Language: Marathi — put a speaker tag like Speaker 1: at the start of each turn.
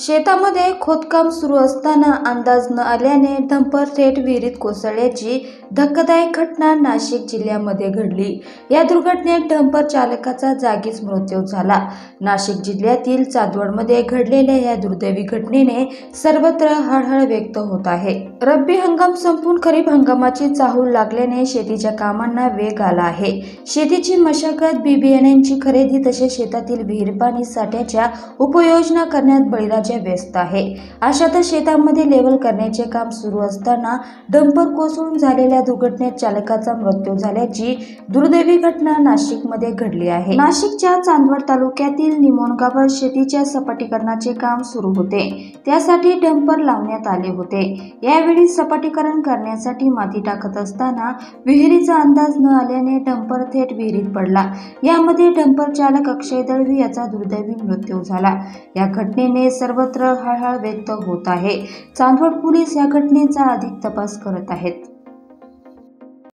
Speaker 1: शेतामध्ये खोदकाम सुरू असताना अंदाज न आल्याने डंपर थेट विहिरीत कोसळल्याची धक्कादायक घटना नाशिक जिल्ह्यामध्ये घडली। या दुर्घटनेत डंपर चालकाचा जागीच मृत्यू झाला। नाशिक जिल्ह्यातील चांदवडमध्ये घडलेल्या या दुर्दैवी घटनेने सर्वत्र हळहळ व्यक्त होत आहे। रब्बी हंगाम संपून खरीप हंगामाची चाहूल लागल्याने शेतीच्या कामांना वेग आला आहे। शेतीची मशागत, बी बियाण्यांची खरेदी तसेच शेतातील विहीर पाणी साठ्याच्या उपयोजना करण्यात बळीराजा व्यस्त आहे। अशातच शेतामध्ये लेवल करण्याचे काम सुरू असताना डंपर कोसळून झालेल्या दुर्घटनेत चालकाचा मृत्यू झाल्याची दुर्दैवी घटना नाशिकमध्ये घडली आहे। नाशिकच्या चांदवड तालुक्यातील निमोणगावात शेतीच्या सपाटीकरणाचे काम सुरू होते, त्यासाठी डंपर लावण्यात आले होते। यावेळी सपाटीकरण करण्यासाठी माती टाकत असताना विहिरीचा अंदाज न आल्याने डंपर थेट विहिरीत पडला। यामध्ये डंपर चालक अक्षय दळवी याचा दुर्दैवी मृत्यू झाला। या घटनेने सर्वत्र हळहळ व्यक्त होत आहे। चांदवड पोलीस या घटनेचा अधिक तपास करत आहेत।